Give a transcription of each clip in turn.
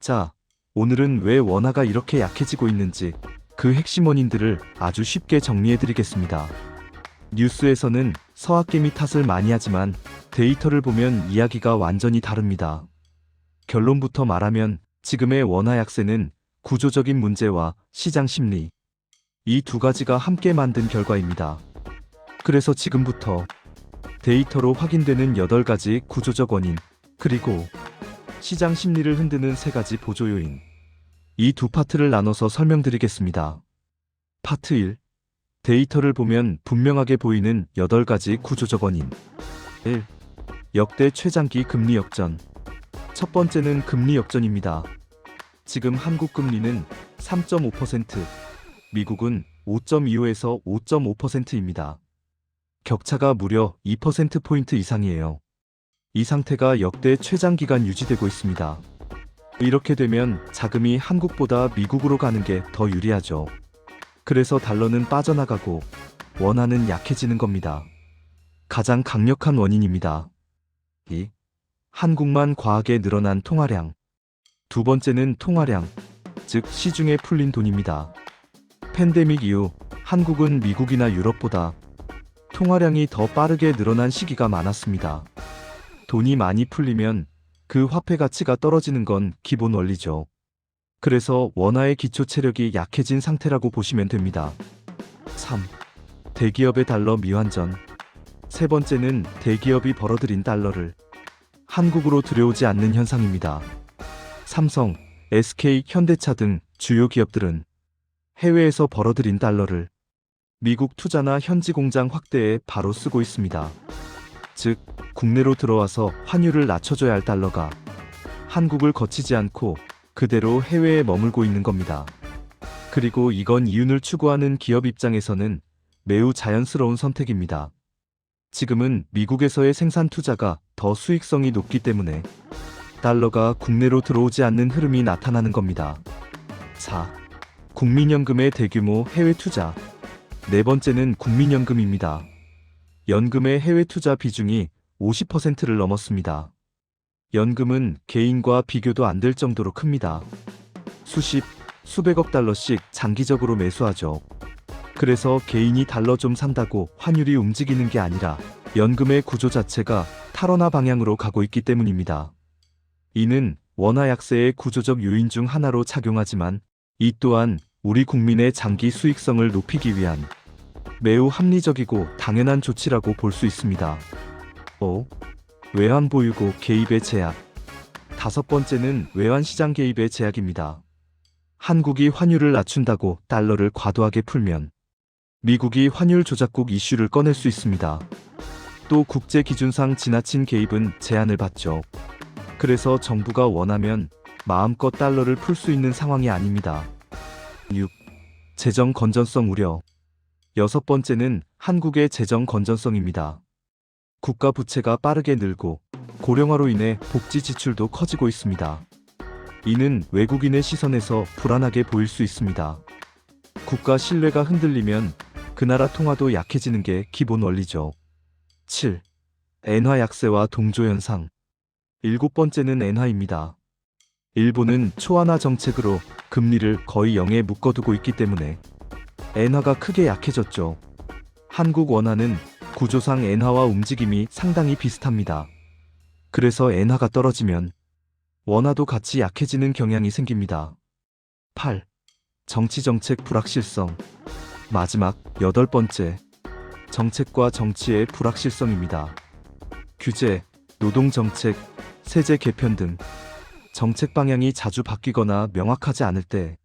자, 오늘은 왜 원화가 이렇게 약해지고 있는지 그 핵심 원인들을 아주 쉽게 정리해드리겠습니다. 뉴스에서는 서학개미 탓을 많이 하지만 데이터를 보면 이야기가 완전히 다릅니다. 결론부터 말하면 지금의 원화 약세는 구조적인 문제와 시장 심리, 이 두 가지가 함께 만든 결과입니다. 그래서 지금부터 데이터로 확인되는 8가지 구조적 원인, 그리고 시장 심리를 흔드는 3가지 보조 요인, 이 두 파트를 나눠서 설명드리겠습니다. 파트 1. 데이터를 보면 분명하게 보이는 8가지 구조적 원인. 1. 역대 최장기 금리 역전. 첫 번째는 금리 역전입니다. 지금 한국 금리는 3.5%, 미국은 5.25에서 5.5%입니다. 격차가 무려 2%포인트 이상이에요. 이 상태가 역대 최장기간 유지되고 있습니다. 이렇게 되면 자금이 한국보다 미국으로 가는 게 더 유리하죠. 그래서 달러는 빠져나가고 원화는 약해지는 겁니다. 가장 강력한 원인입니다. 2. 한국만 과하게 늘어난 통화량. 두 번째는 통화량, 즉 시중에 풀린 돈입니다. 팬데믹 이후 한국은 미국이나 유럽보다 통화량이 더 빠르게 늘어난 시기가 많았습니다. 돈이 많이 풀리면 그 화폐 가치가 떨어지는 건 기본 원리죠. 그래서 원화의 기초 체력이 약해진 상태라고 보시면 됩니다. 3. 대기업의 달러 미환전. 세 번째는 대기업이 벌어들인 달러를 한국으로 들여오지 않는 현상입니다. 삼성, SK, 현대차 등 주요 기업들은 해외에서 벌어들인 달러를 미국 투자나 현지 공장 확대에 바로 쓰고 있습니다. 즉, 국내로 들어와서 환율을 낮춰줘야 할 달러가 한국을 거치지 않고 그대로 해외에 머물고 있는 겁니다. 그리고 이건 이윤을 추구하는 기업 입장에서는 매우 자연스러운 선택입니다. 지금은 미국에서의 생산 투자가 더 수익성이 높기 때문에 달러가 국내로 들어오지 않는 흐름이 나타나는 겁니다. 4. 국민연금의 대규모 해외 투자. 네 번째는 국민연금입니다. 연금의 해외 투자 비중이 50%를 넘었습니다. 연금은 개인과 비교도 안 될 정도로 큽니다. 수백억 달러씩 장기적으로 매수하죠. 그래서 개인이 달러 좀 산다고 환율이 움직이는 게 아니라 연금의 구조 자체가 탈원화 방향으로 가고 있기 때문입니다. 이는 원화 약세의 구조적 요인 중 하나로 작용하지만 이 또한 우리 국민의 장기 수익성을 높이기 위한 매우 합리적이고 당연한 조치라고 볼 수 있습니다. 5. 외환 보유고 개입의 제약. 다섯 번째는 외환 시장 개입의 제약입니다. 한국이 환율을 낮춘다고 달러를 과도하게 풀면 미국이 환율 조작국 이슈를 꺼낼 수 있습니다. 또 국제 기준상 지나친 개입은 제한을 받죠. 그래서 정부가 원하면 마음껏 달러를 풀 수 있는 상황이 아닙니다. 6. 재정 건전성 우려. 여섯 번째는 한국의 재정 건전성입니다. 국가 부채가 빠르게 늘고 고령화로 인해 복지 지출도 커지고 있습니다. 이는 외국인의 시선에서 불안하게 보일 수 있습니다. 국가 신뢰가 흔들리면 그 나라 통화도 약해지는 게 기본 원리죠. 7. 엔화 약세와 동조 현상. 일곱 번째는 엔화입니다. 일본은 초안화 정책으로 금리를 거의 0에 묶어두고 있기 때문에 엔화가 크게 약해졌죠. 한국 원화는 구조상 엔화와 움직임이 상당히 비슷합니다. 그래서 엔화가 떨어지면 원화도 같이 약해지는 경향이 생깁니다. 8. 정치정책 불확실성. 마지막 8번째, 정책과 정치의 불확실성입니다. 규제, 노동정책, 세제 개편 등 정책 방향이 자주 바뀌거나 명확하지 않을 때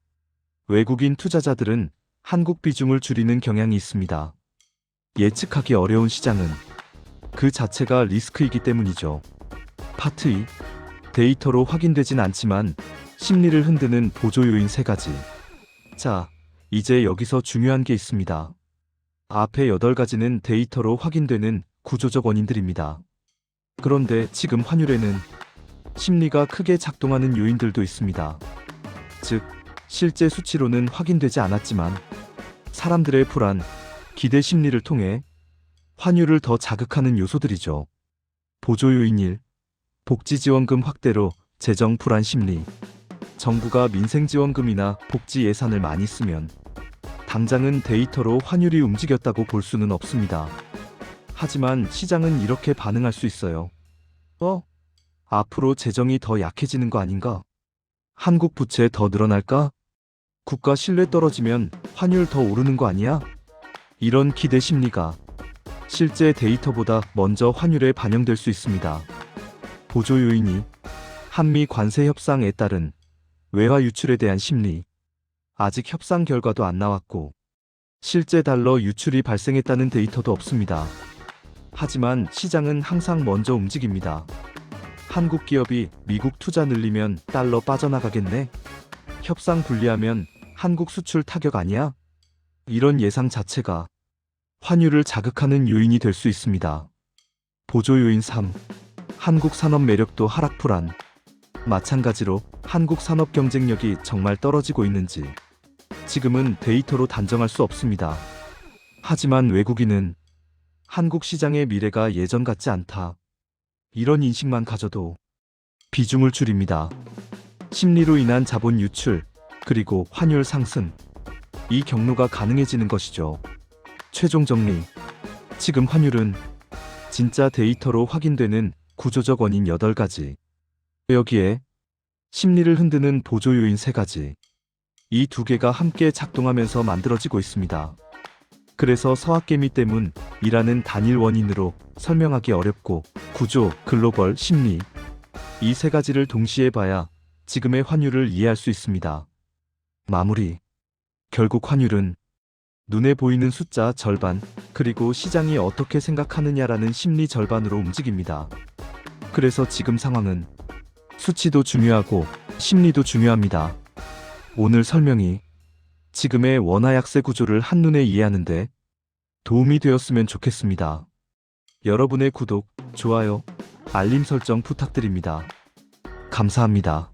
외국인 투자자들은 한국 비중을 줄이는 경향이 있습니다. 예측하기 어려운 시장은 그 자체가 리스크이기 때문이죠. 파트 2. 데이터로 확인되진 않지만 심리를 흔드는 보조 요인 3가지. 자, 이제 여기서 중요한 게 있습니다. 앞에 8가지는 데이터로 확인되는 구조적 원인들입니다. 그런데 지금 환율에는 심리가 크게 작동하는 요인들도 있습니다. 즉, 실제 수치로는 확인되지 않았지만 사람들의 불안, 기대 심리를 통해 환율을 더 자극하는 요소들이죠. 보조 요인 1. 복지지원금 확대로 재정 불안 심리. 정부가 민생지원금이나 복지 예산을 많이 쓰면 당장은 데이터로 환율이 움직였다고 볼 수는 없습니다. 하지만 시장은 이렇게 반응할 수 있어요. 앞으로 재정이 더 약해지는 거 아닌가? 한국 부채 더 늘어날까? 국가 신뢰 떨어지면 환율 더 오르는 거 아니야? 이런 기대 심리가 실제 데이터보다 먼저 환율에 반영될 수 있습니다. 보조 요인이 한미 관세 협상에 따른 외화 유출에 대한 심리. 아직 협상 결과도 안 나왔고 실제 달러 유출이 발생했다는 데이터도 없습니다. 하지만 시장은 항상 먼저 움직입니다. 한국 기업이 미국 투자 늘리면 달러 빠져나가겠네? 협상 불리하면 한국 수출 타격 아니야? 이런 예상 자체가 환율을 자극하는 요인이 될 수 있습니다. 보조 요인 3. 한국 산업 매력도 하락 불안. 마찬가지로 한국 산업 경쟁력이 정말 떨어지고 있는지 지금은 데이터로 단정할 수 없습니다. 하지만 외국인은 한국 시장의 미래가 예전 같지 않다. 이런 인식만 가져도 비중을 줄입니다. 심리로 인한 자본 유출, 그리고 환율 상승. 이 경로가 가능해지는 것이죠. 최종 정리. 지금 환율은 진짜 데이터로 확인되는 구조적 원인 8가지. 여기에 심리를 흔드는 보조 요인 3가지. 이 2개가 함께 작동하면서 만들어지고 있습니다. 그래서 서학개미 때문이라는 단일 원인으로 설명하기 어렵고 구조, 글로벌, 심리 이 3가지를 동시에 봐야 지금의 환율을 이해할 수 있습니다. 마무리. 결국 환율은 눈에 보이는 숫자 절반, 그리고 시장이 어떻게 생각하느냐라는 심리 절반으로 움직입니다. 그래서 지금 상황은 수치도 중요하고 심리도 중요합니다. 오늘 설명이 지금의 원화 약세 구조를 한눈에 이해하는데 도움이 되었으면 좋겠습니다. 여러분의 구독, 좋아요, 알림 설정 부탁드립니다. 감사합니다.